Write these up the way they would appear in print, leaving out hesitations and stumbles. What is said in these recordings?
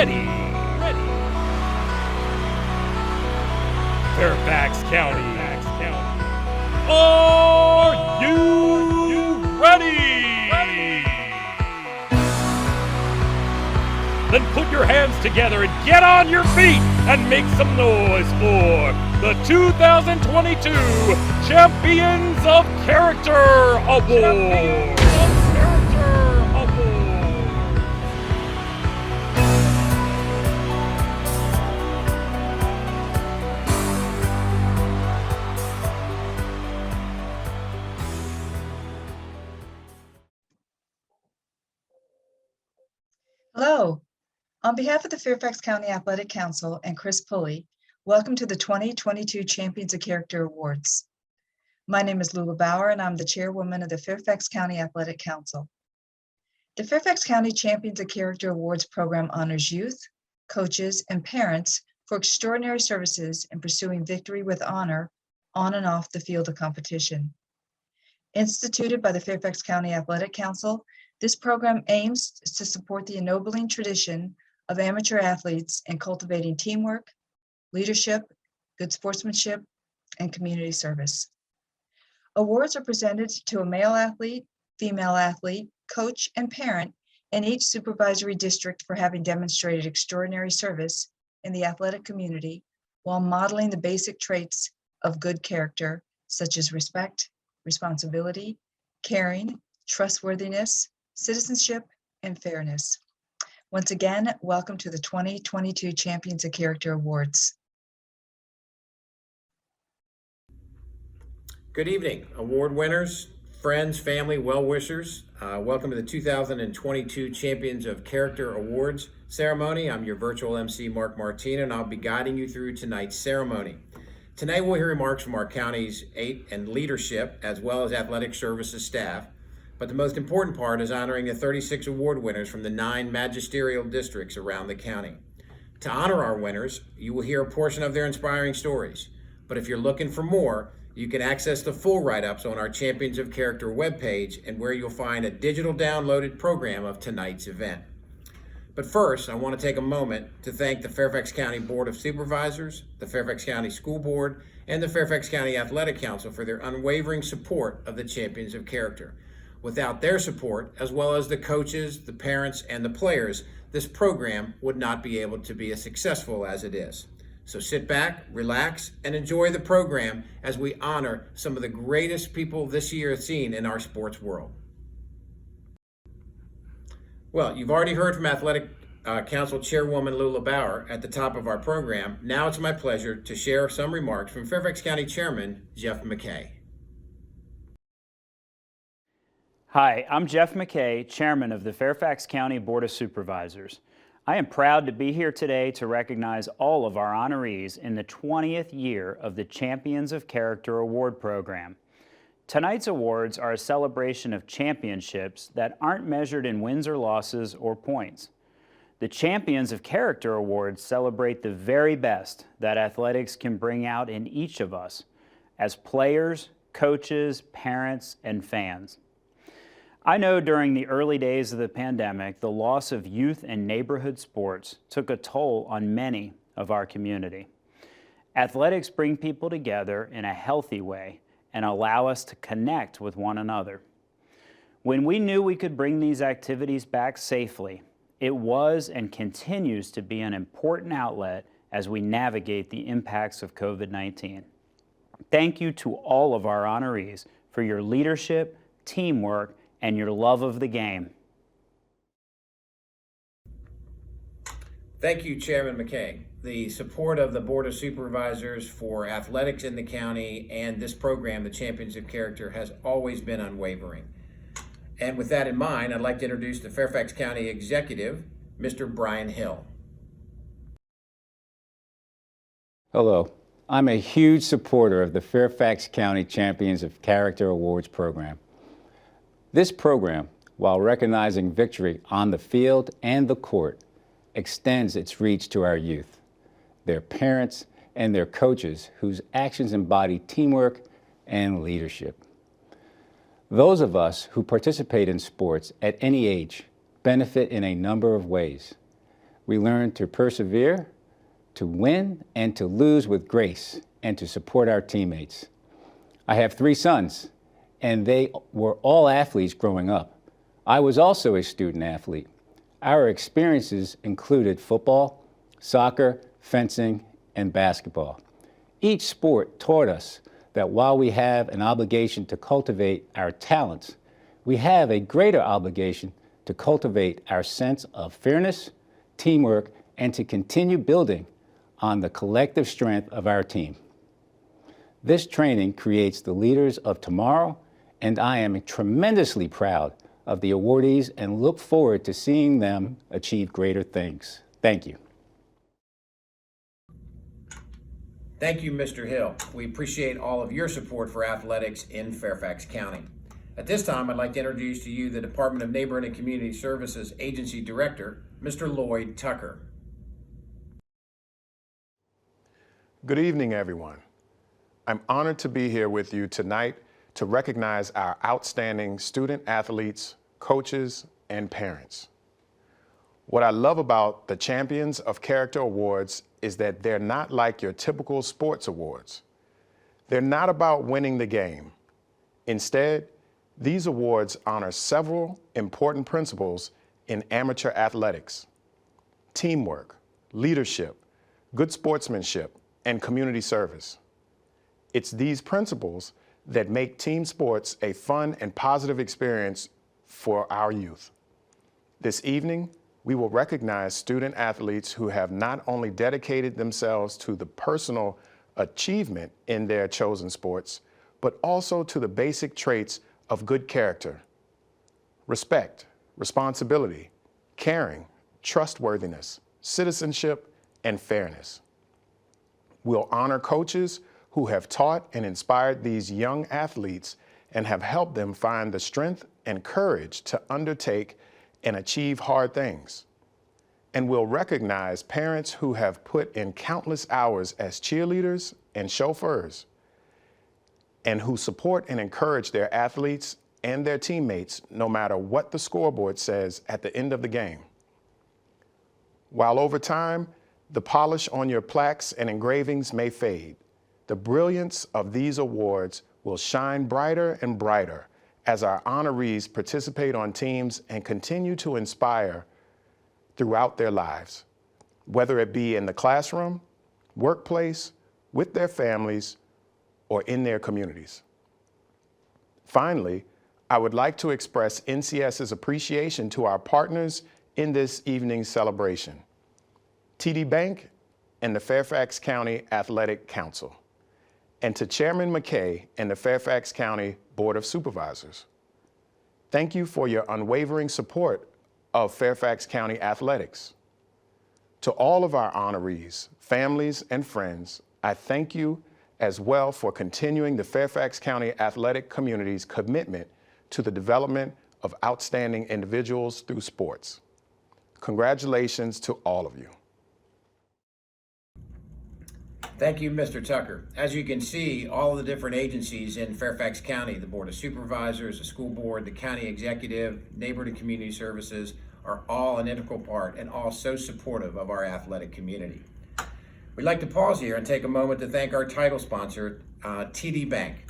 ready. Fairfax County. Are you ready? Then put your hands together and get on your feet and make some noise for the 2022 Champions of Character Award. Hello. On behalf of the Fairfax County Athletic Council and Chris Pulley, welcome to the 2022 Champions of Character Awards. My name is Lula Bauer, and I'm the chairwoman of the Fairfax County Athletic Council. The Fairfax County Champions of Character Awards program honors youth, coaches, and parents for extraordinary services in pursuing victory with honor on and off the field of competition. Instituted by the Fairfax County Athletic Council, this program aims to support the ennobling tradition of amateur athletes in cultivating teamwork, leadership, good sportsmanship, and community service. Awards are presented to a male athlete, female athlete, coach, and parent in each supervisory district for having demonstrated extraordinary service in the athletic community while modeling the basic traits of good character, such as respect, responsibility, caring, trustworthiness, citizenship, and fairness. Once again, welcome to the 2022 Champions of Character Awards. Good evening, award winners, friends, family, well-wishers. Welcome to the 2022 Champions of Character Awards ceremony. I'm your virtual MC, Mark Martina, and I'll be guiding you through tonight's ceremony. Tonight, we'll hear remarks from our county's and leadership, as well as athletic services staff. But the most important part is honoring the 36 award winners from the 9 magisterial districts around the county. To honor our winners, you will hear a portion of their inspiring stories. But if you're looking for more, you can access the full write-ups on our Champions of Character webpage, and where you'll find a digital downloaded program of tonight's event. But first, I want to take a moment to thank the Fairfax County Board of Supervisors, the Fairfax County School Board, and the Fairfax County Athletic Council for their unwavering support of the Champions of Character. Without their support, as well as the coaches, the parents, and the players, this program would not be able to be as successful as it is. So sit back, relax, and enjoy the program as we honor some of the greatest people this year seen in our sports world. Well, you've already heard from Athletic Council Chairwoman Lula Bauer at the top of our program. Now it's my pleasure to share some remarks from Fairfax County Chairman Jeff McKay. Hi, I'm Jeff McKay, Chairman of the Fairfax County Board of Supervisors. I am proud to be here today to recognize all of our honorees in the 20th year of the Champions of Character Award program. Tonight's awards are a celebration of championships that aren't measured in wins or losses or points. The Champions of Character Awards celebrate the very best that athletics can bring out in each of us as players, coaches, parents, and fans. I know during the early days of the pandemic, the loss of youth and neighborhood sports took a toll on many of our community. Athletics bring people together in a healthy way and allow us to connect with one another. When we knew we could bring these activities back safely, it was and continues to be an important outlet as we navigate the impacts of COVID-19. Thank you to all of our honorees for your leadership, teamwork, and your love of the game. Thank you, Chairman McKay. The support of the Board of Supervisors for athletics in the county and this program, the Champions of Character, has always been unwavering. And with that in mind, I'd like to introduce the Fairfax County Executive, Mr. Brian Hill. Hello, I'm a huge supporter of the Fairfax County Champions of Character Awards program. This program, while recognizing victory on the field and the court, extends its reach to our youth, their parents, and their coaches whose actions embody teamwork and leadership. Those of us who participate in sports at any age benefit in a number of ways. We learn to persevere, to win, and to lose with grace, and to support our teammates. I have 3 sons, and they were all athletes growing up. I was also a student athlete. Our experiences included football, soccer, fencing, and basketball. Each sport taught us that while we have an obligation to cultivate our talents, we have a greater obligation to cultivate our sense of fairness, teamwork, and to continue building on the collective strength of our team. This training creates the leaders of tomorrow, and I am tremendously proud of the awardees and look forward to seeing them achieve greater things. Thank you. Thank you, Mr. Hill. We appreciate all of your support for athletics in Fairfax County. At this time, I'd like to introduce to you the Department of Neighborhood and Community Services Agency Director, Mr. Lloyd Tucker. Good evening, everyone. I'm honored to be here with you tonight to recognize our outstanding student athletes, coaches, and parents. What I love about the Champions of Character Awards is that they're not like your typical sports awards. They're not about winning the game. Instead, these awards honor several important principles in amateur athletics: teamwork, leadership, good sportsmanship, and community service. It's these principles that make team sports a fun and positive experience for our youth. This evening, we will recognize student athletes who have not only dedicated themselves to the personal achievement in their chosen sports, but also to the basic traits of good character: respect, responsibility, caring, trustworthiness, citizenship, and fairness. We'll honor coaches who have taught and inspired these young athletes and have helped them find the strength and courage to undertake and achieve hard things. And we'll recognize parents who have put in countless hours as cheerleaders and chauffeurs, and who support and encourage their athletes and their teammates no matter what the scoreboard says at the end of the game. While over time, the polish on your plaques and engravings may fade, the brilliance of these awards will shine brighter and brighter as our honorees participate on teams and continue to inspire throughout their lives, whether it be in the classroom, workplace, with their families, or in their communities. Finally, I would like to express NCS's appreciation to our partners in this evening's celebration: TD Bank and the Fairfax County Athletic Council, and to Chairman McKay and the Fairfax County Board of Supervisors. Thank you for your unwavering support of Fairfax County athletics. To all of our honorees, families, and friends, I thank you as well for continuing the Fairfax County athletic community's commitment to the development of outstanding individuals through sports. Congratulations to all of you. Thank you, Mr. Tucker. As you can see, all of the different agencies in Fairfax County, the Board of Supervisors, the school board, the county executive, neighborhood and community services, are all an integral part and all so supportive of our athletic community. We'd like to pause here and take a moment to thank our title sponsor, TD Bank.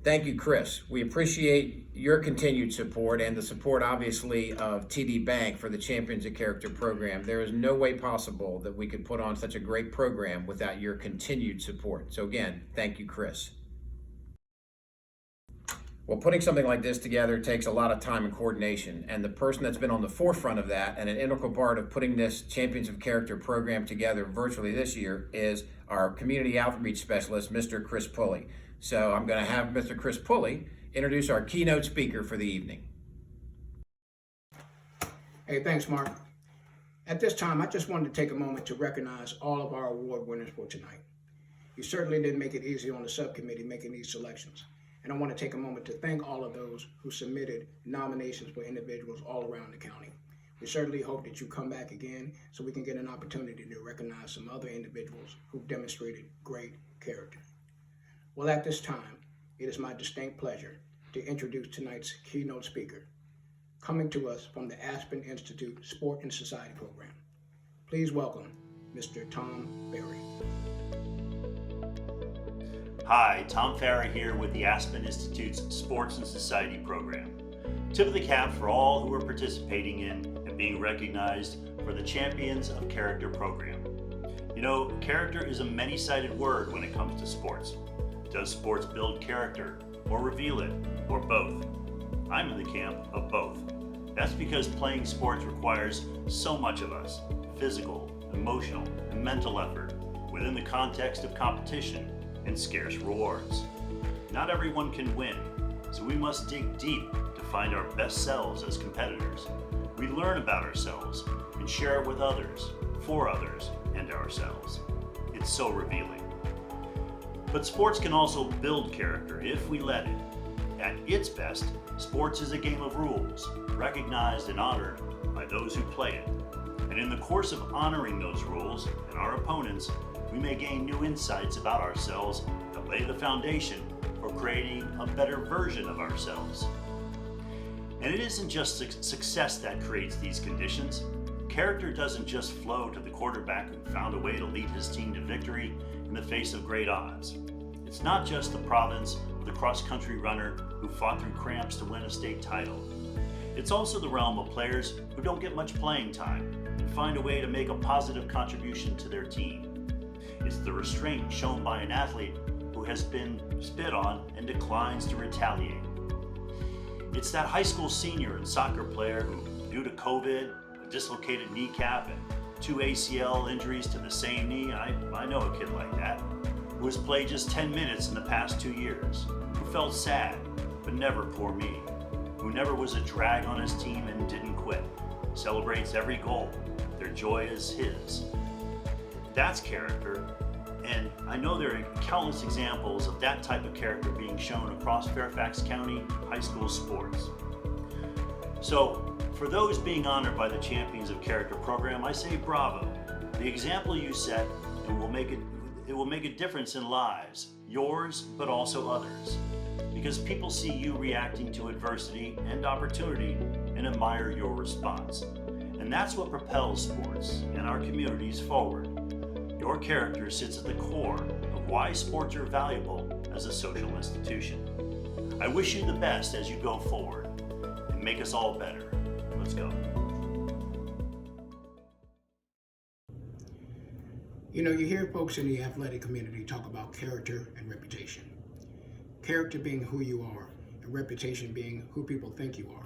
Thank you, Chris. We appreciate your continued support and the support, obviously, of TD Bank for the Champions of Character program. There is no way possible that we could put on such a great program without your continued support. So again, thank you, Chris. Well, putting something like this together takes a lot of time and coordination, and the person that's been on the forefront of that and an integral part of putting this Champions of Character program together virtually this year is our community outreach specialist, Mr. Chris Pulley. So I'm going to have Mr. Chris Pulley introduce our keynote speaker for the evening. Hey, thanks, Mark. At this time, I just wanted to take a moment to recognize all of our award winners for tonight. You certainly didn't make it easy on the subcommittee making these selections, And I want to take a moment to thank all of those who submitted nominations for individuals all around the county. We certainly hope that you come back again so we can get an opportunity to recognize some other individuals who've demonstrated great character. Well, at this time, it is my distinct pleasure to introduce tonight's keynote speaker, coming to us from the Aspen Institute Sport and Society Program. Please welcome Mr. Tom Ferry. Hi, Tom Ferry here with the Aspen Institute's Sports and Society Program. Tip of the cap for all who are participating in and being recognized for the Champions of Character program. You know, character is a many-sided word when it comes to sports. Does sports build character, or reveal it, or both? I'm in the camp of both. That's because playing sports requires so much of us, physical, emotional, and mental effort, within the context of competition and scarce rewards. Not everyone can win, so we must dig deep to find our best selves as competitors. We learn about ourselves and share it with others, for others, and ourselves. It's so revealing. But sports can also build character if we let it. At its best, sports is a game of rules, recognized and honored by those who play it. And in the course of honoring those rules and our opponents, we may gain new insights about ourselves that lay the foundation for creating a better version of ourselves. And it isn't just success that creates these conditions. Character doesn't just flow to the quarterback who found a way to lead his team to victory in the face of great odds. It's not just the province of the cross-country runner who fought through cramps to win a state title. It's also the realm of players who don't get much playing time and find a way to make a positive contribution to their team. It's the restraint shown by an athlete who has been spit on and declines to retaliate. It's that high school senior and soccer player who, due to COVID, a dislocated kneecap, and 2 ACL injuries to the same knee, I know a kid like that, who has played just 10 minutes in the past 2 years, who felt sad, but never poor me, who never was a drag on his team and didn't quit, celebrates every goal, their joy is his. That's character, and I know there are countless examples of that type of character being shown across Fairfax County high school sports. So, for those being honored by the Champions of Character program, I say bravo. The example you set will make a difference in lives, yours, but also others. Because people see you reacting to adversity and opportunity and admire your response. And that's what propels sports and our communities forward. Your character sits at the core of why sports are valuable as a social institution. I wish you the best as you go forward and make us all better. Let's go. You know, you hear folks in the athletic community talk about character and reputation. Character being who you are, and reputation being who people think you are.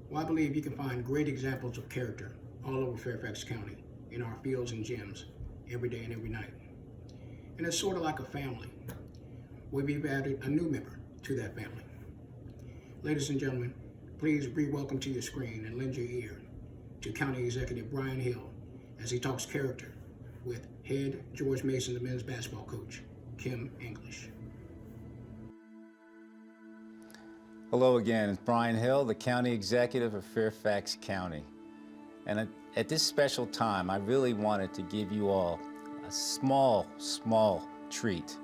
Well, I believe you can find great examples of character all over Fairfax County, in our fields and gyms, every day and every night. And it's sort of like a family. We've added a new member to that family. Ladies and gentlemen, please re-welcome to your screen and lend your ear to County Executive Brian Hill as he talks character with head George Mason, the men's basketball coach, Kim English. Hello again, it's Brian Hill, the County Executive of Fairfax County. And at this special time, I really wanted to give you all a small treat.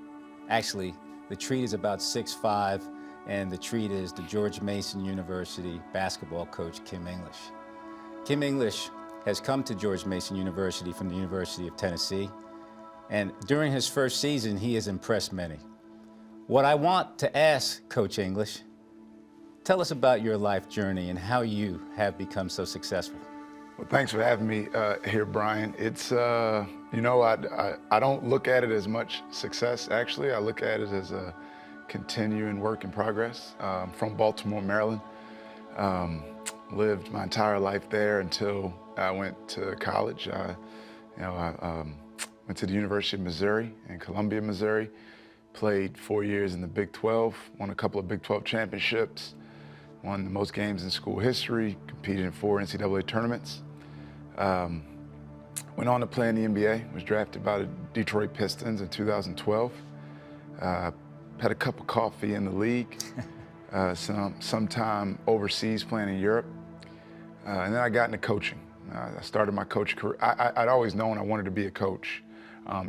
Actually, the treat is about 6'5", and the treat is the George Mason University basketball coach, Kim English. Kim English has come to George Mason University from the University of Tennessee, and during his first season, he has impressed many. What I want to ask Coach English, tell us about your life journey and how you have become so successful. Well, thanks for having me here, Brian. It's, you know, I don't look at it as much success, actually. I look at it as a continuing work in progress. I'm from Baltimore, Maryland. Lived my entire life there until I went to college. I went to the University of Missouri in Columbia, Missouri. Played 4 years in the Big 12, won a couple of Big 12 championships, won the most games in school history, competed in 4 NCAA tournaments. Went on to play in the NBA, was drafted by the Detroit Pistons in 2012. had a cup of coffee in the league, some time overseas playing in Europe, and then I got into coaching. I started my coach career. I'd always known I wanted to be a coach.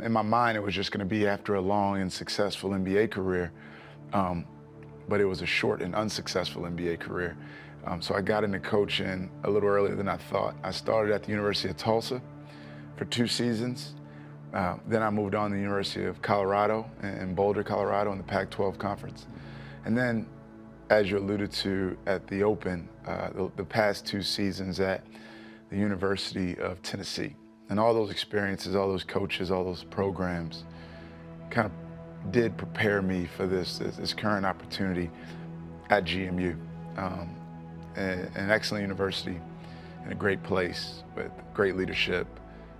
In my mind, it was just going to be after a long and successful NBA career, but it was a short and unsuccessful NBA career. So I got into coaching a little earlier than I thought. I started at the University of Tulsa for 2 seasons. Then I moved on to the University of Colorado in Boulder, Colorado in the Pac-12 conference. And then, as you alluded to at the Open, the past 2 seasons at the University of Tennessee. And all those experiences, all those coaches, all those programs kind of did prepare me for this current opportunity at GMU. An excellent university and a great place with great leadership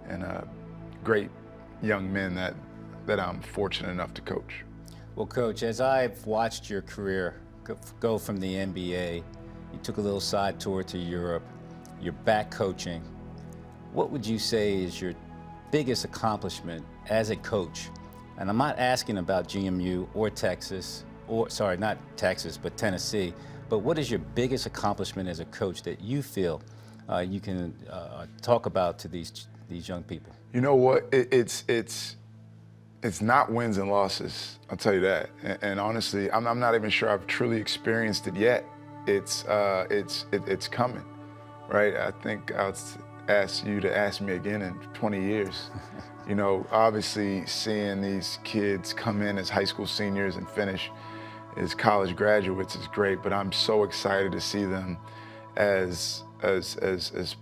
and great young men that I'm fortunate enough to coach. Well, Coach, as I've watched your career go from the NBA, you took a little side tour to Europe, you're back coaching. What would you say is your biggest accomplishment as a coach? And I'm not asking about GMU or Texas, or sorry, not Texas, but Tennessee, but what is your biggest accomplishment as a coach that you feel you can talk about to these young people? You know what? It's not wins and losses. I'll tell you that. And honestly, I'm not even sure I've truly experienced it yet. It's coming, right? I think I'll ask you to ask me again in 20 years. You know, obviously seeing these kids come in as high school seniors and finish as college graduates is great, but I'm so excited to see them as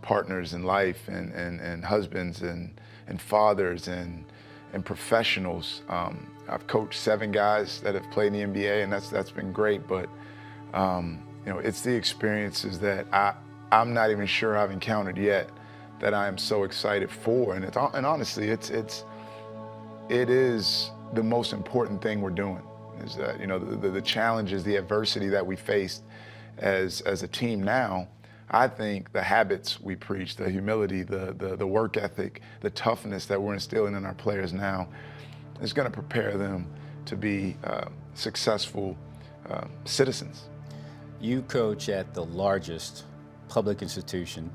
partners in life and husbands and fathers and professionals. I've coached 7 guys that have played in the NBA, and that's been great. But you know, it's the experiences that I'm not even sure I've encountered yet that I am so excited for. And honestly, it is the most important thing we're doing. Is that, you know, the challenges, the adversity that we faced as a team now. I think the habits we preach, the humility, the work ethic, the toughness that we're instilling in our players now is going to prepare them to be successful citizens. You coach at the largest public institution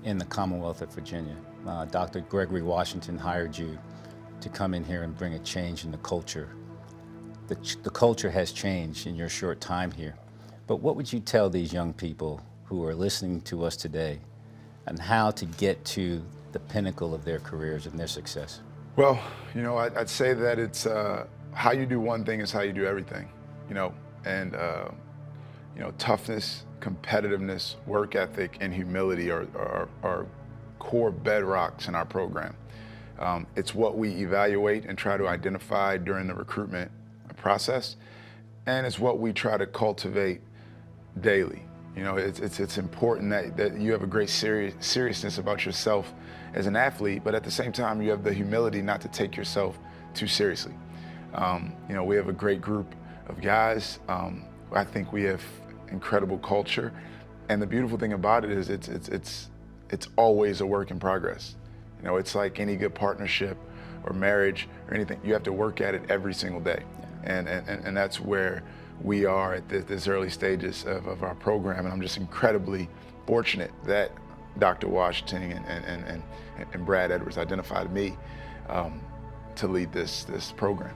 in the Commonwealth of Virginia. Dr. Gregory Washington hired you to come in here and bring a change in the culture. The culture has changed in your short time here. But what would you tell these young people who are listening to us today and how to get to the pinnacle of their careers and their success? Well, you know, I'd say that it's how you do one thing is how you do everything, you know, and you know, toughness, competitiveness, work ethic, and humility are core bedrocks in our program. It's what we evaluate and try to identify during the recruitment process, and it's what we try to cultivate daily. You know, it's important that you have a great seriousness about yourself as an athlete, but at the same time, you have the humility not to take yourself too seriously. You know, we have a great group of guys. I think we have incredible culture, and the beautiful thing about it is it's always a work in progress. You know, it's like any good partnership or marriage or anything. You have to work at it every single day, and that's where we are at this early stages of our program. And I'm just incredibly fortunate that Dr. Washington and Brad Edwards identified me to lead this program.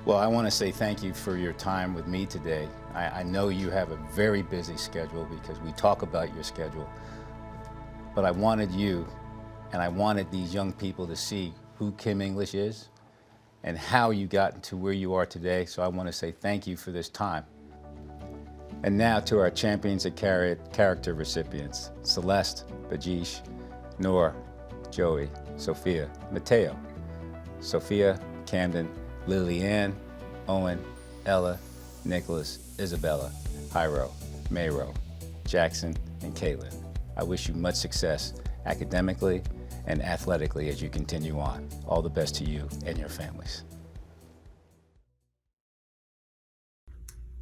Well, I want to say thank you for your time with me today. I know you have a very busy schedule because we talk about your schedule, but I wanted you and I wanted these young people to see who Kim English is and how you got to where you are today. So I want to say thank you for this time. And now to our Champions of Character recipients: Celeste, Bajish, Noor, Joey, Sophia, Mateo, Sophia, Camden, Lillianne, Owen, Ella, Nicholas, Isabella, Hyro, Mayro, Jackson, and Caitlin. I wish you much success academically and athletically as you continue on. All the best to you and your families.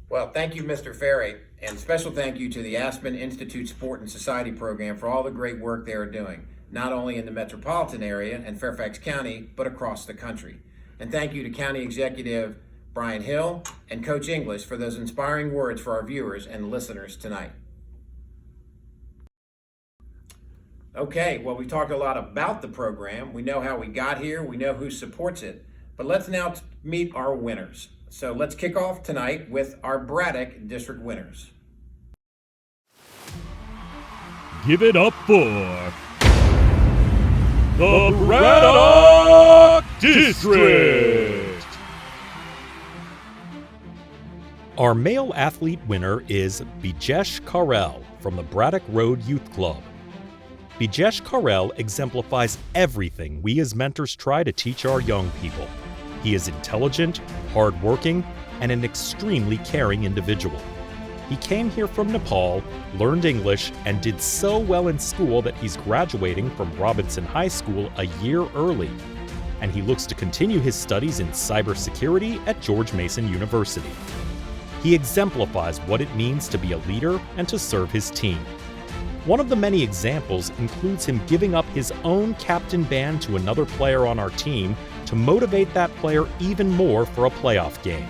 Well, thank you, Mr. Ferry, and special thank you to the Aspen Institute Sport and Society program for all the great work they are doing, not only in the metropolitan area and Fairfax County, but across the country. And thank you to County Executive Brian Hill, and Coach English for those inspiring words for our viewers and listeners tonight. Okay, well, we talked a lot about the program. We know how we got here. We know who supports it. But let's now meet our winners. So let's kick off tonight with our Braddock District winners. Give it up for the Braddock District! Our male athlete winner is Bijesh Karel from the Braddock Road Youth Club. Bijesh Karel exemplifies everything we as mentors try to teach our young people. He is intelligent, hardworking, and an extremely caring individual. He came here from Nepal, learned English, and did so well in school that he's graduating from Robinson High School a year early. And he looks to continue his studies in cybersecurity at George Mason University. He exemplifies what it means to be a leader and to serve his team. One of the many examples includes him giving up his own captain band to another player on our team to motivate that player even more for a playoff game.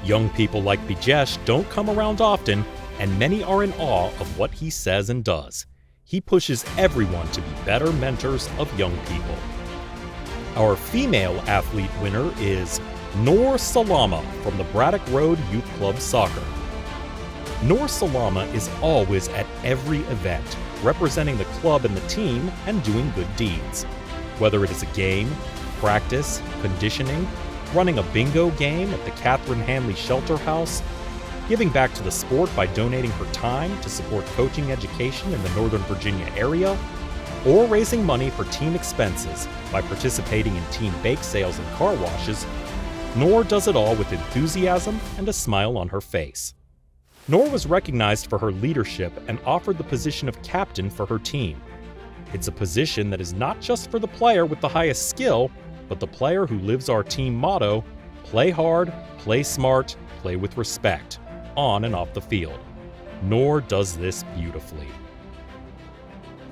Young people like Bijesh don't come around often, and many are in awe of what he says and does. He pushes everyone to be better mentors of young people. Our female athlete winner is Noor Salama from the Braddock Road Youth Club Soccer. Noor Salama is always at every event, representing the club and the team and doing good deeds. Whether it is a game, practice, conditioning, running a bingo game at the Catherine Hanley Shelter House, giving back to the sport by donating her time to support coaching education in the Northern Virginia area, or raising money for team expenses by participating in team bake sales and car washes, Noor does it all with enthusiasm and a smile on her face. Noor was recognized for her leadership and offered the position of captain for her team. It's a position that is not just for the player with the highest skill, but the player who lives our team motto, play hard, play smart, play with respect, on and off the field. Noor does this beautifully.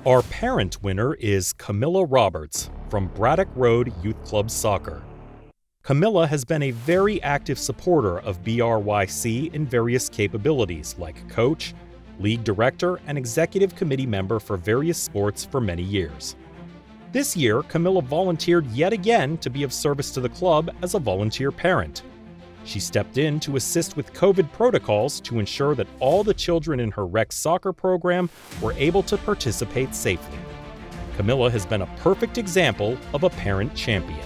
Our parent winner is Camilla Roberts from Braddock Road Youth Club Soccer. Camilla has been a very active supporter of BRYC in various capabilities like coach, league director, and executive committee member for various sports for many years. This year, Camilla volunteered yet again to be of service to the club as a volunteer parent. She stepped in to assist with COVID protocols to ensure that all the children in her rec soccer program were able to participate safely. Camilla has been a perfect example of a parent champion.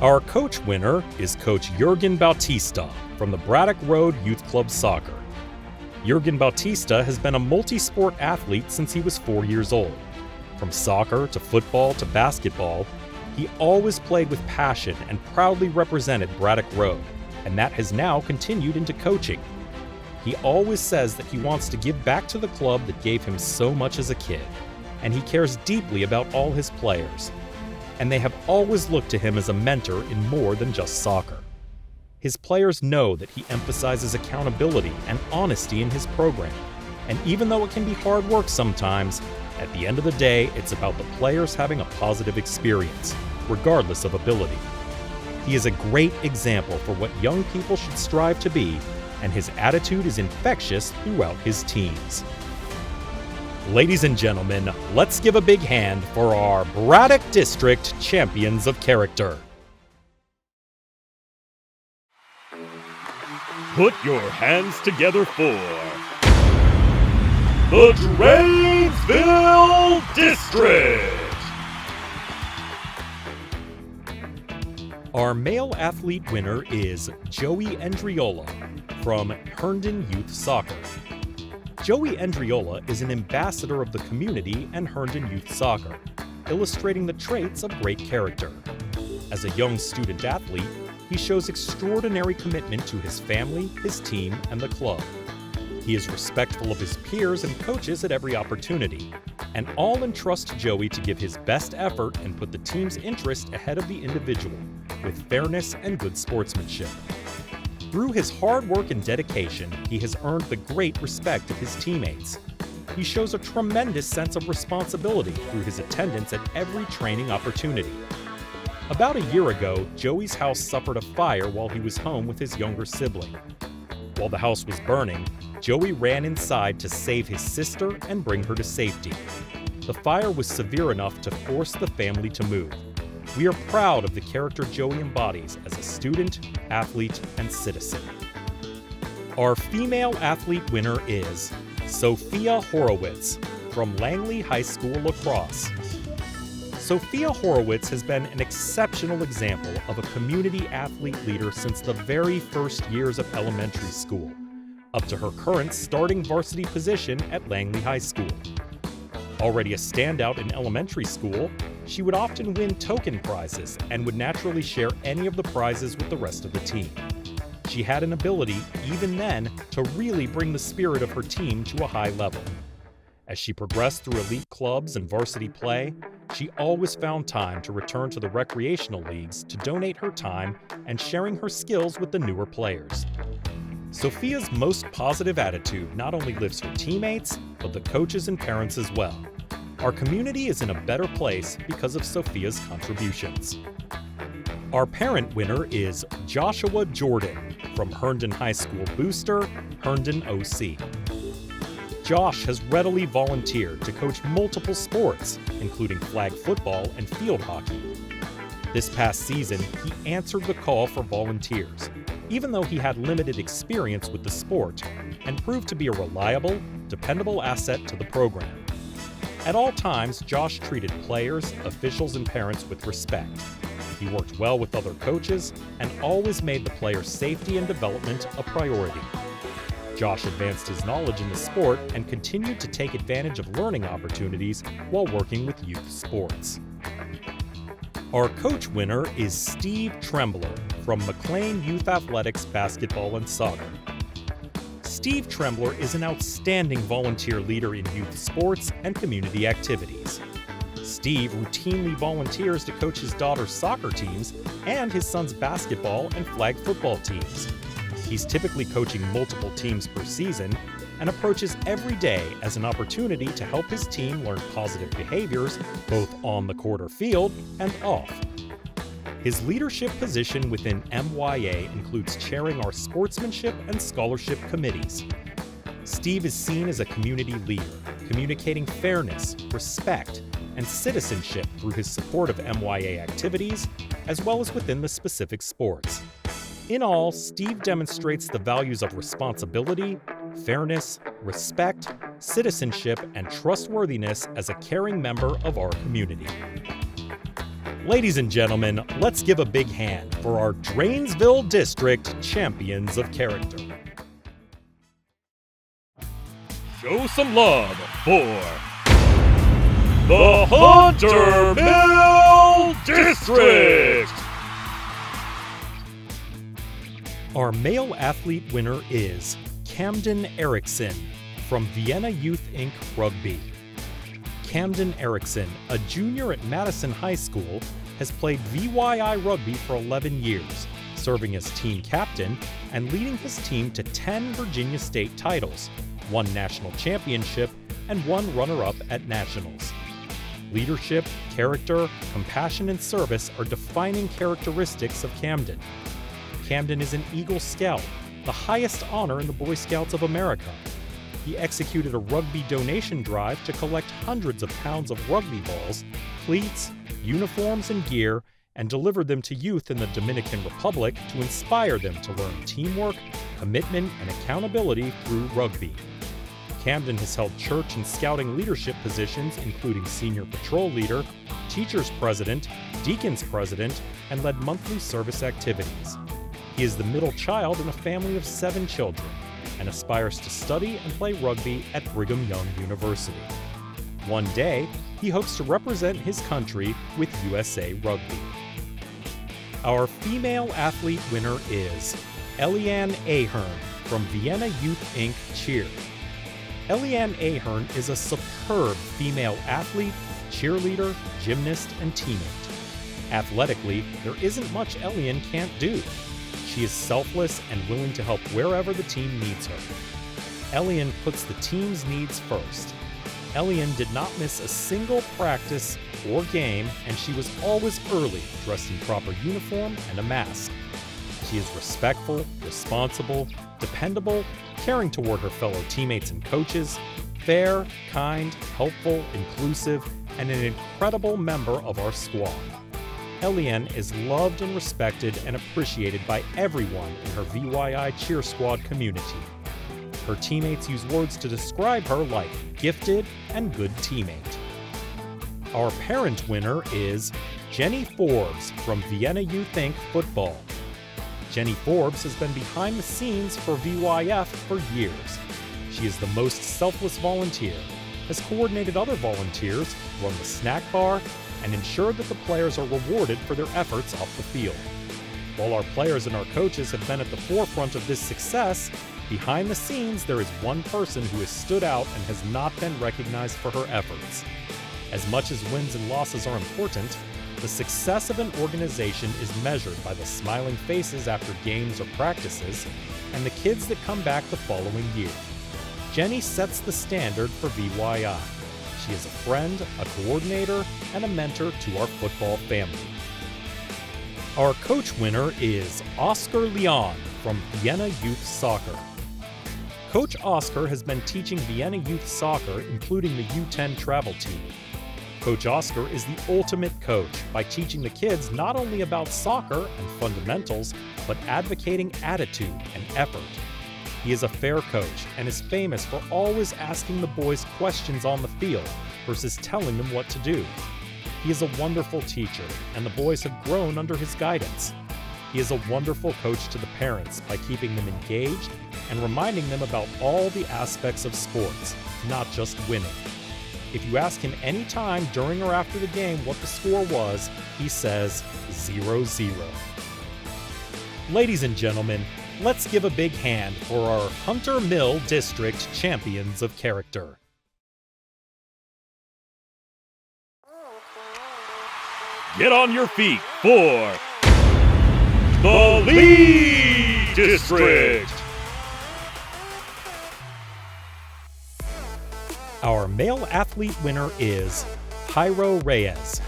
Our coach winner is Coach Jurgen Bautista from the Braddock Road Youth Club Soccer. Jurgen Bautista has been a multi-sport athlete since he was 4 years old. From soccer to football to basketball, he always played with passion and proudly represented Braddock Road, and that has now continued into coaching. He always says that he wants to give back to the club that gave him so much as a kid, and he cares deeply about all his players. And they have always looked to him as a mentor in more than just soccer. His players know that he emphasizes accountability and honesty in his program, and even though it can be hard work sometimes, at the end of the day, it's about the players having a positive experience, regardless of ability. He is a great example for what young people should strive to be, and his attitude is infectious throughout his teams. Ladies and gentlemen, let's give a big hand for our Braddock District Champions of Character. Put your hands together for the Dranesville District! Our male athlete winner is Joey Andriola from Herndon Youth Soccer. Joey Andriola is an ambassador of the community and Herndon Youth Soccer, illustrating the traits of great character. As a young student athlete, he shows extraordinary commitment to his family, his team, and the club. He is respectful of his peers and coaches at every opportunity, and all entrust Joey to give his best effort and put the team's interest ahead of the individual, with fairness and good sportsmanship. Through his hard work and dedication, he has earned the great respect of his teammates. He shows a tremendous sense of responsibility through his attendance at every training opportunity. About a year ago, Joey's house suffered a fire while he was home with his younger sibling. While the house was burning, Joey ran inside to save his sister and bring her to safety. The fire was severe enough to force the family to move. We are proud of the character Joey embodies as a student, athlete, and citizen. Our female athlete winner is Sophia Horowitz from Langley High School lacrosse. Sophia Horowitz has been an exceptional example of a community athlete leader since the very first years of elementary school, up to her current starting varsity position at Langley High School. Already a standout in elementary school, she would often win token prizes and would naturally share any of the prizes with the rest of the team. She had an ability, even then, to really bring the spirit of her team to a high level. As she progressed through elite clubs and varsity play, she always found time to return to the recreational leagues to donate her time and sharing her skills with the newer players. Sophia's most positive attitude not only lifts her teammates, but the coaches and parents as well. Our community is in a better place because of Sophia's contributions. Our parent winner is Joshua Jordan from Herndon High School booster, Herndon OC. Josh has readily volunteered to coach multiple sports, including flag football and field hockey. This past season, he answered the call for volunteers, even though he had limited experience with the sport, and proved to be a reliable, dependable asset to the program. At all times, Josh treated players, officials, and parents with respect. He worked well with other coaches and always made the players' safety and development a priority. Josh advanced his knowledge in the sport and continued to take advantage of learning opportunities while working with youth sports. Our coach winner is Steve Trembler from McLean Youth Athletics Basketball and Soccer. Steve Trembler is an outstanding volunteer leader in youth sports and community activities. Steve routinely volunteers to coach his daughter's soccer teams and his son's basketball and flag football teams. He's typically coaching multiple teams per season and approaches every day as an opportunity to help his team learn positive behaviors both on the court or field and off. His leadership position within MYA includes chairing our sportsmanship and scholarship committees. Steve is seen as a community leader, communicating fairness, respect, and citizenship through his support of MYA activities, as well as within the specific sports. In all, Steve demonstrates the values of responsibility, fairness, respect, citizenship, and trustworthiness as a caring member of our community. Ladies and gentlemen, let's give a big hand for our Drainsville District Champions of Character. Show some love for the Hunter Mill District! Our male athlete winner is Camden Erickson from Vienna Youth Inc. Rugby. Camden Erickson, a junior at Madison High School, has played VYI rugby for 11 years, serving as team captain and leading his team to 10 Virginia State titles, 1 national championship, and 1 runner-up at nationals. Leadership, character, compassion, and service are defining characteristics of Camden. Camden is an Eagle Scout, the highest honor in the Boy Scouts of America. He executed a rugby donation drive to collect hundreds of pounds of rugby balls, cleats, uniforms, and gear, and delivered them to youth in the Dominican Republic to inspire them to learn teamwork, commitment, and accountability through rugby. Camden has held church and scouting leadership positions, including senior patrol leader, teachers president, deacons president, and led monthly service activities. He is the middle child in a family of 7 children and aspires to study and play rugby at Brigham Young University. One day, he hopes to represent his country with USA Rugby. Our female athlete winner is Eliane Ahern from Vienna Youth Inc. Cheer. Eliane Ahern is a superb female athlete, cheerleader, gymnast, and teammate. Athletically, there isn't much Eliane can't do. She is selfless and willing to help wherever the team needs her. Eliane puts the team's needs first. Elian did not miss a single practice or game, and she was always early, dressed in proper uniform and a mask. She is respectful, responsible, dependable, caring toward her fellow teammates and coaches, fair, kind, helpful, inclusive, and an incredible member of our squad. Elian is loved and respected and appreciated by everyone in her VYI Cheer Squad community. Her teammates use words to describe her like gifted and good teammate. Our parent winner is Jenny Forbes from Vienna Youth Inc. Football. Jenny Forbes has been behind the scenes for VYF for years. She is the most selfless volunteer, has coordinated other volunteers, run the snack bar, and ensured that the players are rewarded for their efforts off the field. While our players and our coaches have been at the forefront of this success, behind the scenes there is one person who has stood out and has not been recognized for her efforts. As much as wins and losses are important, the success of an organization is measured by the smiling faces after games or practices, and the kids that come back the following year. Jenny sets the standard for VYI. She is a friend, a coordinator, and a mentor to our football family. Our coach winner is Oscar Leon from Vienna Youth Soccer. Coach Oscar has been teaching Vienna Youth Soccer, including the U10 travel team. Coach Oscar is the ultimate coach by teaching the kids not only about soccer and fundamentals, but advocating attitude and effort. He is a fair coach and is famous for always asking the boys questions on the field versus telling them what to do. He is a wonderful teacher, and the boys have grown under his guidance. He is a wonderful coach to the parents by keeping them engaged and reminding them about all the aspects of sports, not just winning. If you ask him any time during or after the game what the score was, he says 0-0. Ladies and gentlemen, let's give a big hand for our Hunter Mill District Champions of Character. Get on your feet for the Lee District. Our male athlete winner is Jairo Reyes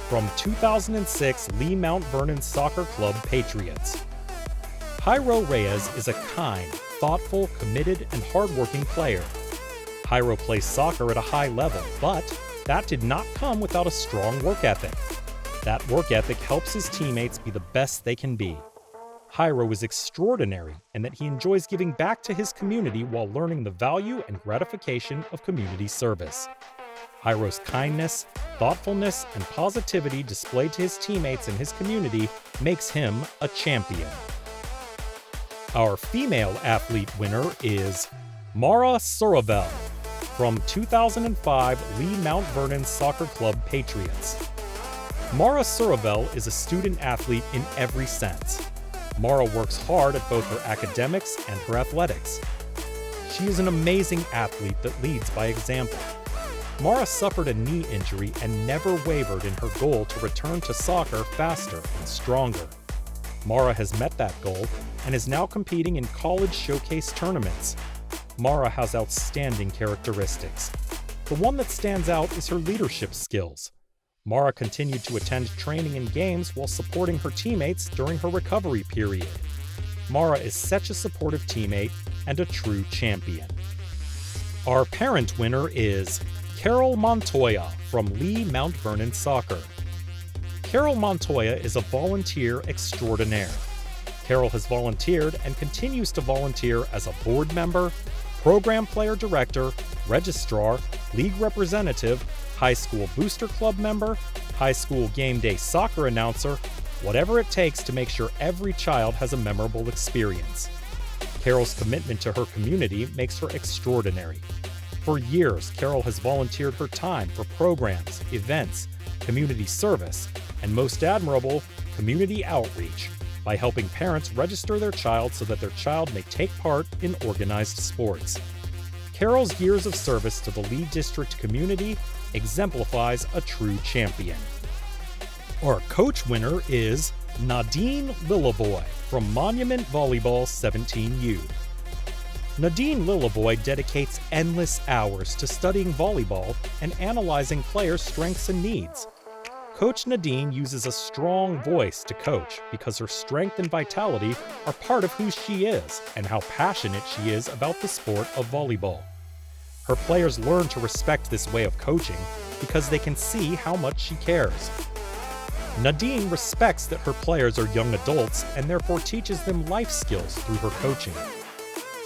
from 2006 Lee Mount Vernon Soccer Club Patriots. Jairo Reyes is a kind, thoughtful, committed, and hardworking player. Jairo plays soccer at a high level, but that did not come without a strong work ethic. That work ethic helps his teammates be the best they can be. Jairo is extraordinary in that he enjoys giving back to his community while learning the value and gratification of community service. Jairo's kindness, thoughtfulness, and positivity displayed to his teammates and his community makes him a champion. Our female athlete winner is Mara Sorovel from 2005 Lee Mount Vernon Soccer Club Patriots. Mara Sorovel is a student athlete in every sense. Mara works hard at both her academics and her athletics. She is an amazing athlete that leads by example. Mara suffered a knee injury and never wavered in her goal to return to soccer faster and stronger. Mara has met that goal and is now competing in college showcase tournaments. Mara has outstanding characteristics. The one that stands out is her leadership skills. Mara continued to attend training and games while supporting her teammates during her recovery period. Mara is such a supportive teammate and a true champion. Our parent winner is Carol Montoya from Lee Mount Vernon Soccer. Carol Montoya is a volunteer extraordinaire. Carol has volunteered and continues to volunteer as a board member, program player director, registrar, league representative, high school booster club member, high school game day soccer announcer, whatever it takes to make sure every child has a memorable experience. Carol's commitment to her community makes her extraordinary. For years, Carol has volunteered her time for programs, events, community service, and most admirable, community outreach by helping parents register their child so that their child may take part in organized sports. Carol's years of service to the Lee District community exemplifies a true champion. Our coach winner is Nadine Lillavoy from Monument Volleyball 17U. Nadine Lilleboy dedicates endless hours to studying volleyball and analyzing players' strengths and needs. Coach Nadine uses a strong voice to coach because her strength and vitality are part of who she is and how passionate she is about the sport of volleyball. Her players learn to respect this way of coaching because they can see how much she cares. Nadine respects that her players are young adults and therefore teaches them life skills through her coaching.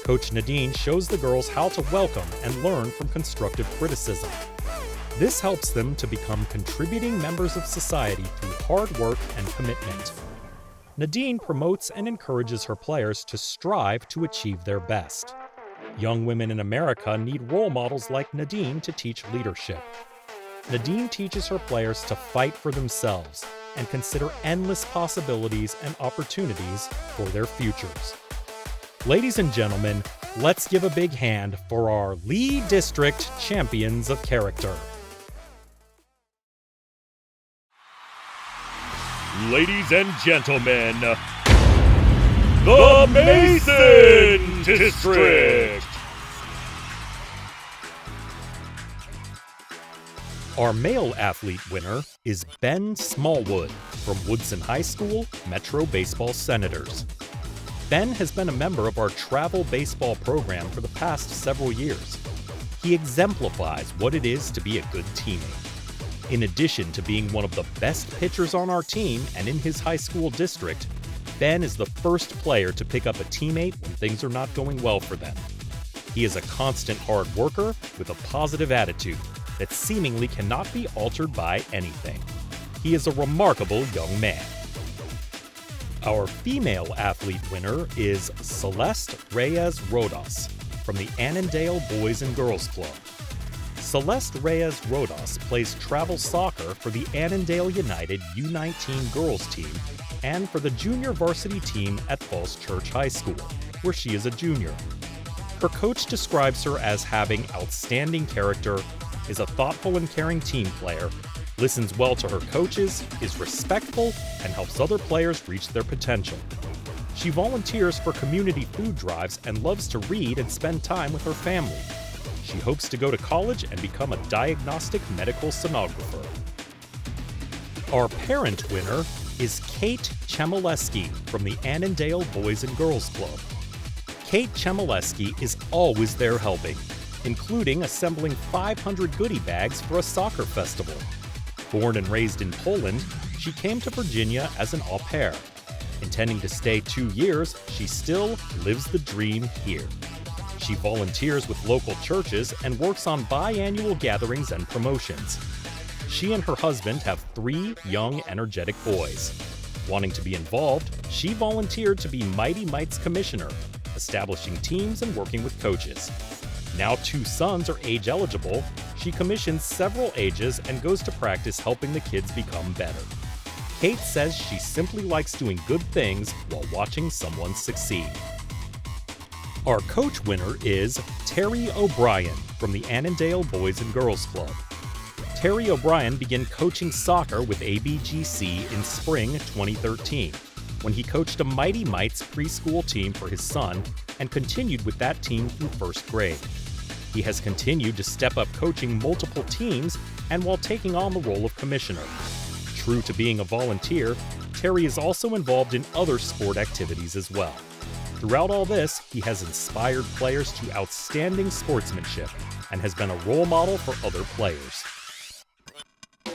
Coach Nadine shows the girls how to welcome and learn from constructive criticism. This helps them to become contributing members of society through hard work and commitment. Nadine promotes and encourages her players to strive to achieve their best. Young women in America need role models like Nadine to teach leadership. Nadine teaches her players to fight for themselves and consider endless possibilities and opportunities for their futures. Ladies and gentlemen, let's give a big hand for our Lee District Champions of Character. Ladies and gentlemen, the Mason District! Our male athlete winner is Ben Smallwood from Woodson High School, Metro Baseball Senators. Ben has been a member of our travel baseball program for the past several years. He exemplifies what it is to be a good teammate. In addition to being one of the best pitchers on our team and in his high school district, Ben is the first player to pick up a teammate when things are not going well for them. He is a constant hard worker with a positive attitude that seemingly cannot be altered by anything. He is a remarkable young man. Our female athlete winner is Celeste Reyes-Rodas from the Annandale Boys and Girls Club. Celeste Reyes-Rodas plays travel soccer for the Annandale United U19 girls team and for the junior varsity team at Falls Church High School, where she is a junior. Her coach describes her as having outstanding character, is a thoughtful and caring team player, listens well to her coaches, is respectful, and helps other players reach their potential. She volunteers for community food drives and loves to read and spend time with her family. She hopes to go to college and become a diagnostic medical sonographer. Our parent winner is Kate Chmielewski from the Annandale Boys and Girls Club. Kate Chmielewski is always there helping, including assembling 500 goodie bags for a soccer festival. Born and raised in Poland, she came to Virginia as an au pair. Intending to stay 2 years, she still lives the dream here. She volunteers with local churches and works on biannual gatherings and promotions. She and her husband have 3 young, energetic boys. Wanting to be involved, she volunteered to be Mighty Mites commissioner, establishing teams and working with coaches. Now 2 sons are age eligible, she commissions several ages and goes to practice helping the kids become better. Kate says she simply likes doing good things while watching someone succeed. Our coach winner is Terry O'Brien from the Annandale Boys and Girls Club. Terry O'Brien began coaching soccer with ABGC in spring 2013, when he coached a Mighty Mites preschool team for his son and continued with that team through first grade. He has continued to step up coaching multiple teams and while taking on the role of commissioner. True to being a volunteer, Terry is also involved in other sport activities as well. Throughout all this, he has inspired players to outstanding sportsmanship and has been a role model for other players.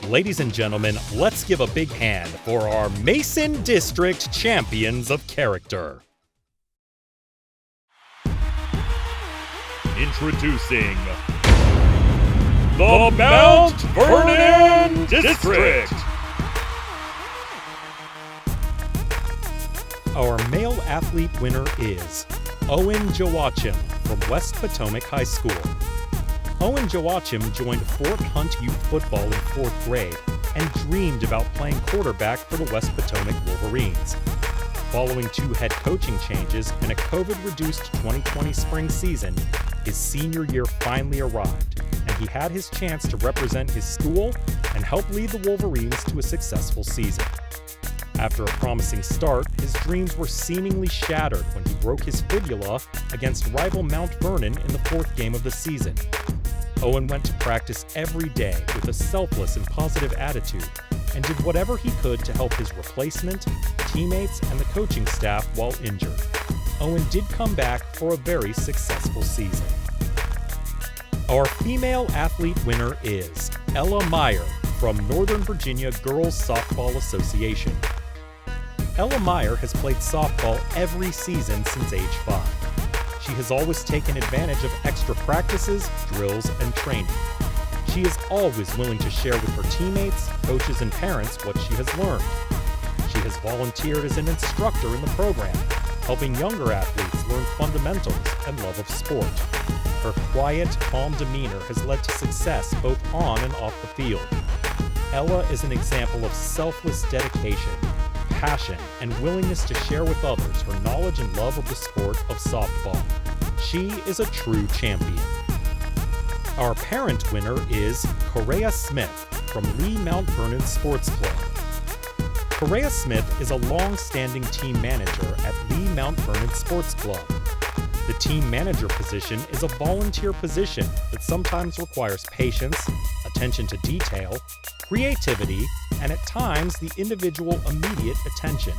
Ladies and gentlemen, let's give a big hand for our Mason District Champions of Character. Introducing the Mount Vernon District! Our male athlete winner is Owen Joachim from West Potomac High School. Owen Joachim joined Fort Hunt Youth Football in 4th grade and dreamed about playing quarterback for the West Potomac Wolverines. Following 2 head coaching changes and a COVID-reduced 2020 spring season, his senior year finally arrived, and he had his chance to represent his school and help lead the Wolverines to a successful season. After a promising start, his dreams were seemingly shattered when he broke his fibula against rival Mount Vernon in the 4th game of the season. Owen went to practice every day with a selfless and positive attitude and did whatever he could to help his replacement, teammates, and the coaching staff while injured. Owen did come back for a very successful season. Our female athlete winner is Ella Meyer from Northern Virginia Girls Softball Association. Ella Meyer has played softball every season since age 5. She has always taken advantage of extra practices, drills, and training. She is always willing to share with her teammates, coaches, and parents what she has learned. She has volunteered as an instructor in the program, helping younger athletes learn fundamentals and love of sport. Her quiet, calm demeanor has led to success both on and off the field. Ella is an example of selfless dedication, passion, and willingness to share with others her knowledge and love of the sport of softball. She is a true champion. Our parent winner is Correa Smith from Lee Mount Vernon Sports Club. Correa Smith is a long-standing team manager at Lee Mount Vernon Sports Club. The team manager position is a volunteer position that sometimes requires patience, attention to detail, creativity, and at times the individual immediate attention.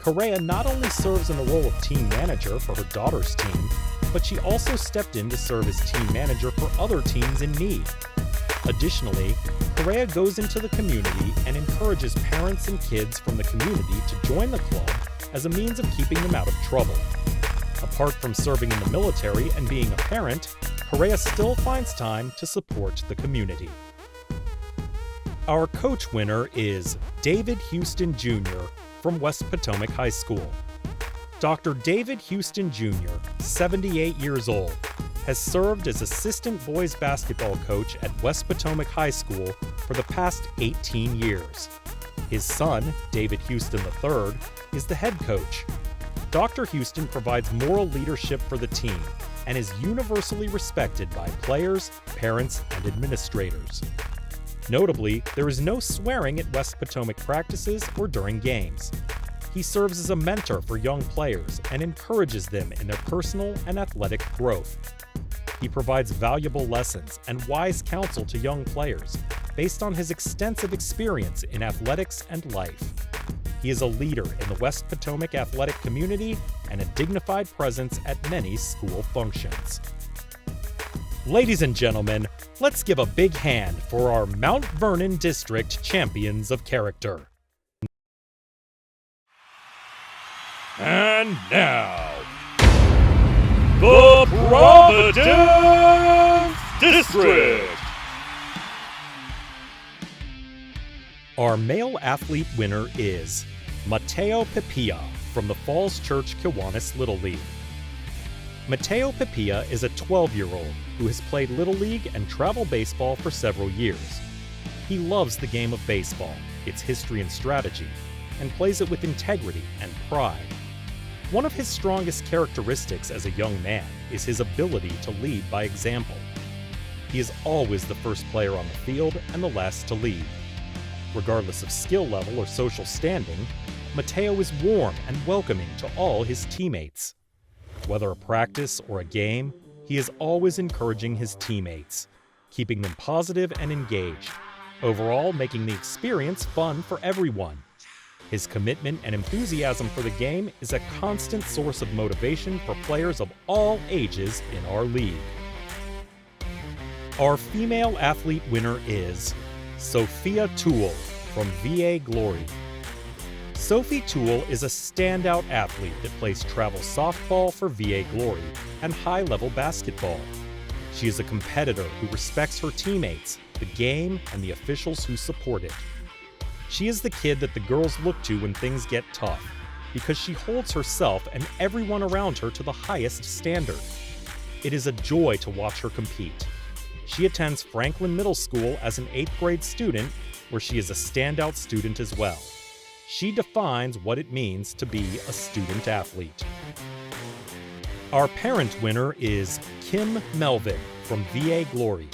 Correa not only serves in the role of team manager for her daughter's team, but she also stepped in to serve as team manager for other teams in need. Additionally, Correa goes into the community and encourages parents and kids from the community to join the club as a means of keeping them out of trouble. Apart from serving in the military and being a parent, Correa still finds time to support the community. Our coach winner is David Houston Jr. from West Potomac High School. Dr. David Houston Jr., 78 years old, has served as assistant boys basketball coach at West Potomac High School for the past 18 years. His son, David Houston III, is the head coach. Dr. Houston provides moral leadership for the team and is universally respected by players, parents, and administrators. Notably, there is no swearing at West Potomac practices or during games. He serves as a mentor for young players and encourages them in their personal and athletic growth. He provides valuable lessons and wise counsel to young players based on his extensive experience in athletics and life. He is a leader in the West Potomac athletic community and a dignified presence at many school functions. Ladies and gentlemen, let's give a big hand for our Mount Vernon District Champions of Character. And now, the Providence District. Our male athlete winner is Mateo Pepia from the Falls Church Kiwanis Little League. Mateo Pepia is a 12-year-old who has played Little League and travel baseball for several years. He loves the game of baseball, its history and strategy, and plays it with integrity and pride. One of his strongest characteristics as a young man is his ability to lead by example. He is always the first player on the field and the last to leave. Regardless of skill level or social standing, Mateo is warm and welcoming to all his teammates. Whether a practice or a game, he is always encouraging his teammates, keeping them positive and engaged, overall making the experience fun for everyone. His commitment and enthusiasm for the game is a constant source of motivation for players of all ages in our league. Our female athlete winner is Sophia Toole from VA Glory. Sophie Toole is a standout athlete that plays travel softball for VA Glory and high-level basketball. She is a competitor who respects her teammates, the game, and the officials who support it. She is the kid that the girls look to when things get tough, because she holds herself and everyone around her to the highest standard. It is a joy to watch her compete. She attends Franklin Middle School as an 8th grade student, where she is a standout student as well. She defines what it means to be a student athlete. Our parent winner is Kim Melvin from VA Glory.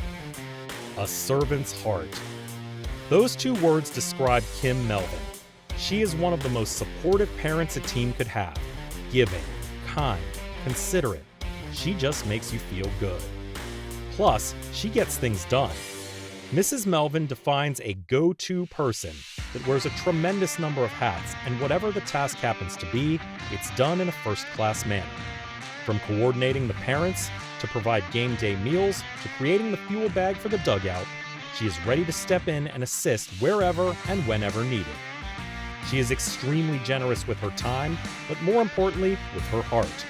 A servant's heart. Those two words describe Kim Melvin. She is one of the most supportive parents a team could have. Giving, kind, considerate. She just makes you feel good. Plus, she gets things done. Mrs. Melvin defines a go-to person that wears a tremendous number of hats, and whatever the task happens to be, it's done in a first-class manner. From coordinating the parents, to provide game day meals, to creating the fuel bag for the dugout, she is ready to step in and assist wherever and whenever needed. She is extremely generous with her time, but more importantly, with her heart.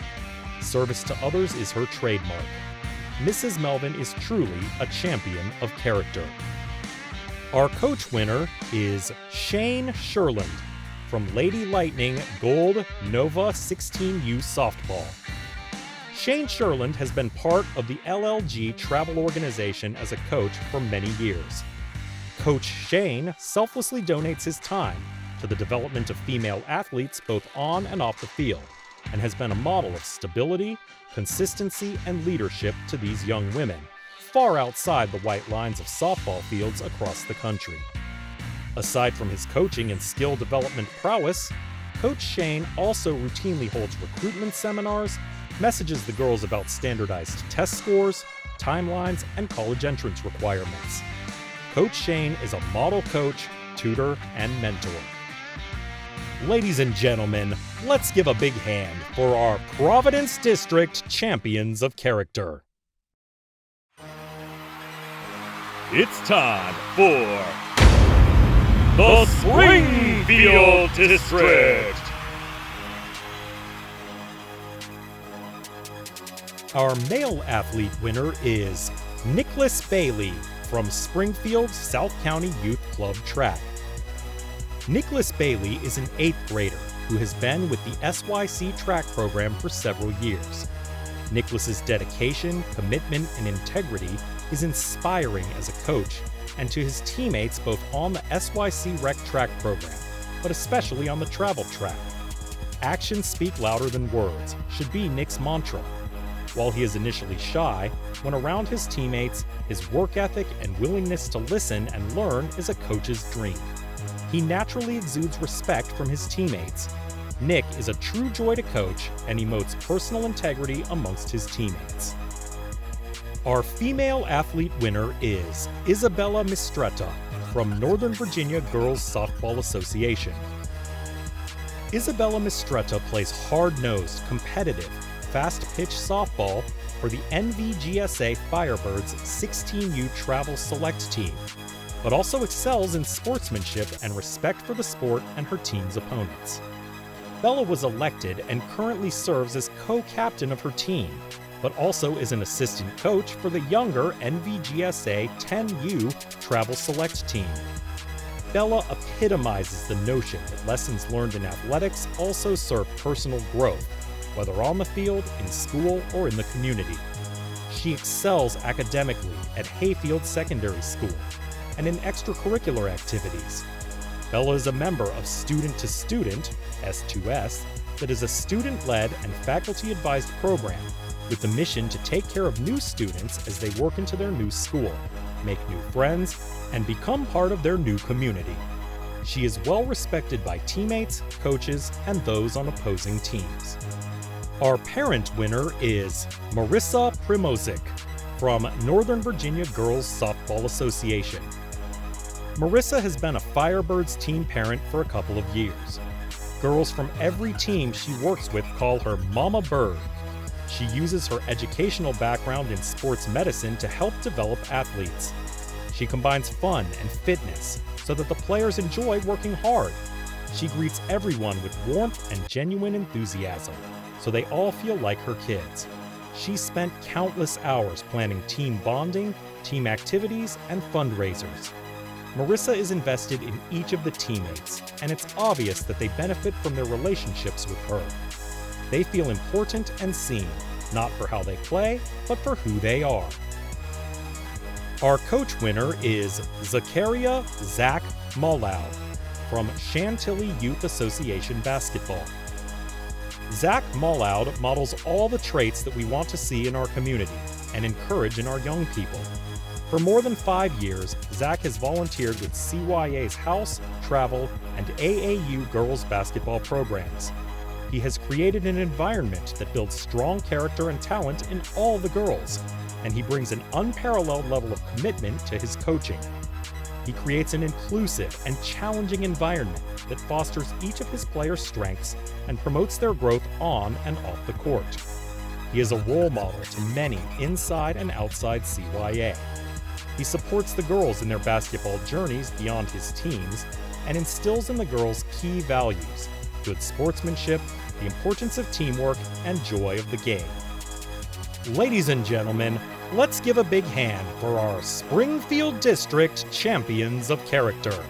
Service to others is her trademark. Mrs. Melvin is truly a champion of character. Our coach winner is Shane Sherland from Lady Lightning Gold Nova 16U Softball. Shane Sherland has been part of the LLG travel organization as a coach for many years. Coach Shane selflessly donates his time to the development of female athletes both on and off the field, and has been a model of stability, consistency, and leadership to these young women, far outside the white lines of softball fields across the country. Aside from his coaching and skill development prowess, Coach Shane also routinely holds recruitment seminars, messages the girls about standardized test scores, timelines, and college entrance requirements. Coach Shane is a model coach, tutor, and mentor. Ladies and gentlemen, let's give a big hand for our Providence District Champions of Character. It's time for the Springfield District. Our male athlete winner is Nicholas Bailey from Springfield South County Youth Club Track. Nicholas Bailey is an 8th grader who has been with the SYC track program for several years. Nicholas's dedication, commitment, and integrity is inspiring as a coach and to his teammates both on the SYC Rec track program, but especially on the travel track. Actions speak louder than words should be Nick's mantra. While he is initially shy, when around his teammates, his work ethic and willingness to listen and learn is a coach's dream. He naturally exudes respect from his teammates. Nick is a true joy to coach and emotes personal integrity amongst his teammates. Our female athlete winner is Isabella Mistretta from Northern Virginia Girls Softball Association. Isabella Mistretta plays hard-nosed, competitive, fast-pitch softball for the NVGSA Firebirds 16U Travel Select Team, but also excels in sportsmanship and respect for the sport and her team's opponents. Bella was elected and currently serves as co-captain of her team, but also is an assistant coach for the younger NVGSA 10U Travel Select Team. Bella epitomizes the notion that lessons learned in athletics also serve personal growth, whether on the field, in school, or in the community. She excels academically at Hayfield Secondary School and in extracurricular activities. Bella is a member of Student to Student, S2S, that is a student-led and faculty-advised program with the mission to take care of new students as they work into their new school, make new friends, and become part of their new community. She is well respected by teammates, coaches, and those on opposing teams. Our parent winner is Marissa Primozic from Northern Virginia Girls Softball Association. Marissa has been a Firebirds team parent for a couple of years. Girls from every team she works with call her Mama Bird. She uses her educational background in sports medicine to help develop athletes. She combines fun and fitness so that the players enjoy working hard. She greets everyone with warmth and genuine enthusiasm, so they all feel like her kids. She spent countless hours planning team bonding, team activities, and fundraisers. Marissa is invested in each of the teammates, and it's obvious that they benefit from their relationships with her. They feel important and seen, not for how they play, but for who they are. Our coach winner is Zakaria Zach Mollow from Chantilly Youth Association Basketball. Zach Mollow models all the traits that we want to see in our community and encourage in our young people. For more than 5 years, Zach has volunteered with CYA's House, Travel, and AAU girls basketball programs. He has created an environment that builds strong character and talent in all the girls, and he brings an unparalleled level of commitment to his coaching. He creates an inclusive and challenging environment that fosters each of his players' strengths and promotes their growth on and off the court. He is a role model to many inside and outside CYA. He supports the girls in their basketball journeys beyond his teams and instills in the girls key values: good sportsmanship, the importance of teamwork, and joy of the game. Ladies and gentlemen, let's give a big hand for our Springfield District Champions of Character.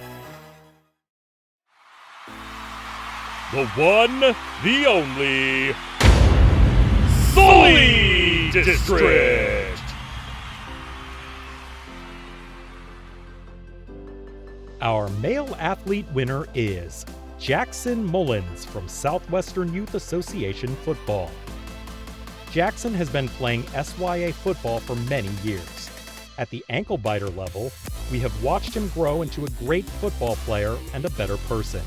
The one, the only, Sully District! Our male athlete winner is Jackson Mullins from Southwestern Youth Association football. Jackson has been playing SYA football for many years. At the ankle biter level, we have watched him grow into a great football player and a better person.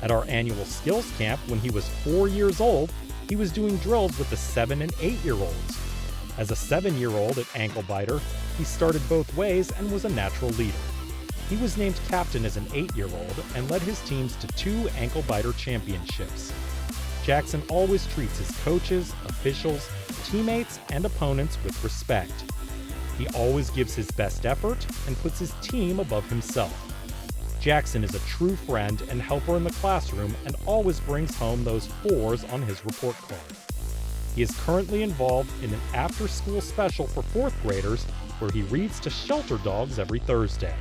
At our annual skills camp when he was 4 years old, he was doing drills with the 7 and 8-year-olds. As a 7-year-old at ankle biter, he started both ways and was a natural leader. He was named captain as an 8-year-old and led his teams to 2 ankle biter championships. Jackson always treats his coaches, officials, teammates, and opponents with respect. He always gives his best effort and puts his team above himself. Jackson is a true friend and helper in the classroom and always brings home those 4s on his report card. He is currently involved in an after-school special for 4th graders where he reads to shelter dogs every Thursday.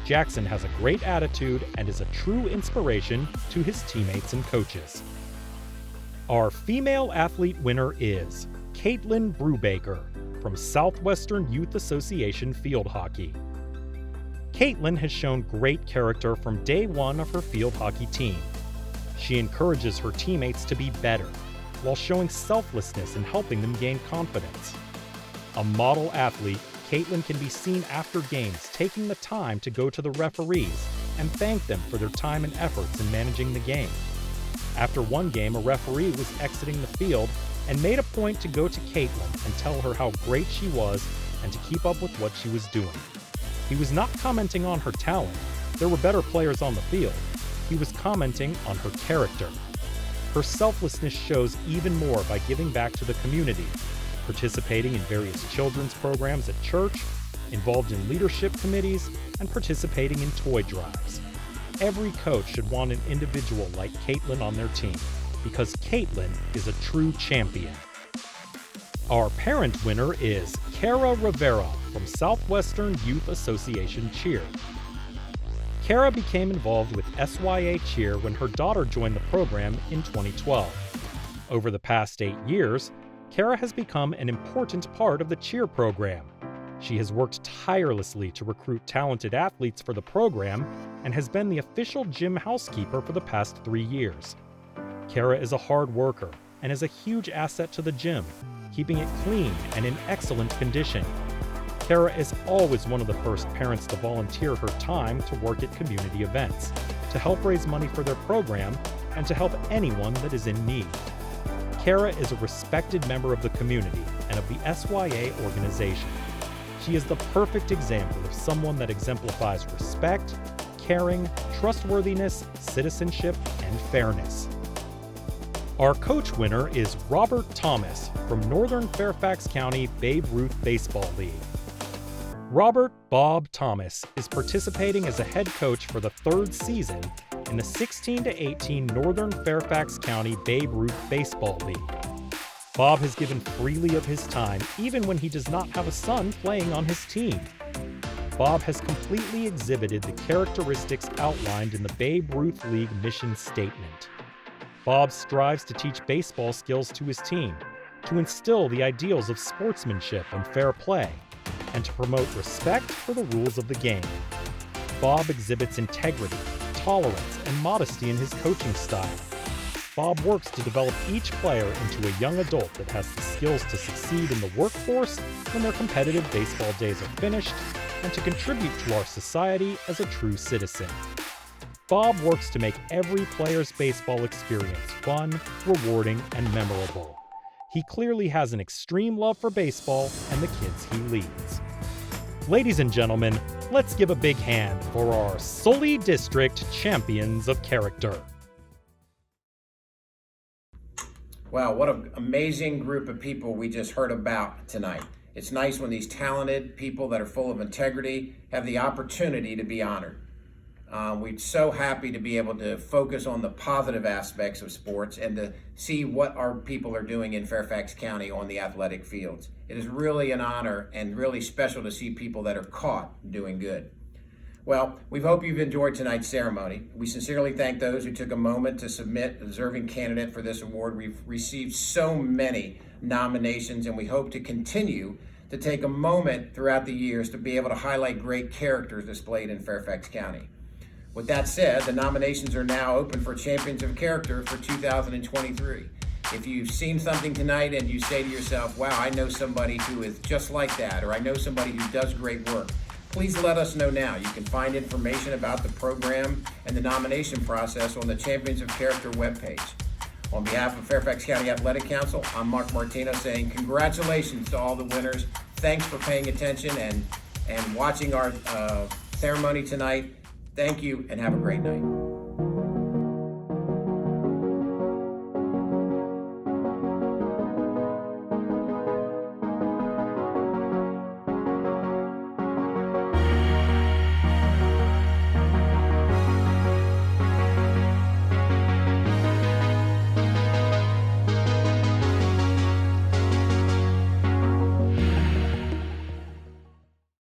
Jackson has a great attitude and is a true inspiration to his teammates and coaches. Our female athlete winner is Caitlin Brubaker from Southwestern Youth Association field hockey. Caitlin has shown great character from day one of her field hockey team. She encourages her teammates to be better, while showing selflessness in helping them gain confidence. A model athlete, Caitlin can be seen after games taking the time to go to the referees and thank them for their time and efforts in managing the game. After one game, a referee was exiting the field and made a point to go to Caitlin and tell her how great she was and to keep up with what she was doing. He was not commenting on her talent. There were better players on the field. He was commenting on her character. Her selflessness shows even more by giving back to the community, participating in various children's programs at church, involved in leadership committees, and participating in toy drives. Every coach should want an individual like Caitlin on their team, because Caitlin is a true champion. Our parent winner is Kara Rivera from Southwestern Youth Association Cheer. Kara became involved with SYA Cheer when her daughter joined the program in 2012. Over the past 8 years, Kara has become an important part of the cheer program. She has worked tirelessly to recruit talented athletes for the program and has been the official gym housekeeper for the past 3 years. Kara is a hard worker and is a huge asset to the gym, keeping it clean and in excellent condition. Kara is always one of the first parents to volunteer her time to work at community events, to help raise money for their program, and to help anyone that is in need. Kara is a respected member of the community and of the SYA organization. She is the perfect example of someone that exemplifies respect, caring, trustworthiness, citizenship, and fairness. Our coach winner is Robert Thomas from Northern Fairfax County Babe Ruth Baseball League. Robert Bob Thomas is participating as a head coach for the 3rd season in the 16-18 Northern Fairfax County Babe Ruth Baseball League. Bob has given freely of his time even when he does not have a son playing on his team. Bob has completely exhibited the characteristics outlined in the Babe Ruth League mission statement. Bob strives to teach baseball skills to his team, to instill the ideals of sportsmanship and fair play, and to promote respect for the rules of the game. Bob exhibits integrity, tolerance, and modesty in his coaching style. Bob works to develop each player into a young adult that has the skills to succeed in the workforce when their competitive baseball days are finished and to contribute to our society as a true citizen. Bob works to make every player's baseball experience fun, rewarding, and memorable. He clearly has an extreme love for baseball and the kids he leads. Ladies and gentlemen, let's give a big hand for our Sully District Champions of Character. Wow, what an amazing group of people we just heard about tonight. It's nice when these talented people that are full of integrity have the opportunity to be honored. We're so happy to be able to focus on the positive aspects of sports and to see what our people are doing in Fairfax County on the athletic fields. It is really an honor and really special to see people that are caught doing good. Well, we hope you've enjoyed tonight's ceremony. We sincerely thank those who took a moment to submit a deserving candidate for this award. We've received so many nominations, and we hope to continue to take a moment throughout the years to be able to highlight great characters displayed in Fairfax County. With that said, the nominations are now open for Champions of Character for 2023. If you've seen something tonight and you say to yourself, wow, I know somebody who is just like that, or I know somebody who does great work, please let us know now. You can find information about the program and the nomination process on the Champions of Character webpage. On behalf of Fairfax County Athletic Council, I'm Mark Martino saying congratulations to all the winners. Thanks for paying attention and watching our ceremony tonight. Thank you and have a great night.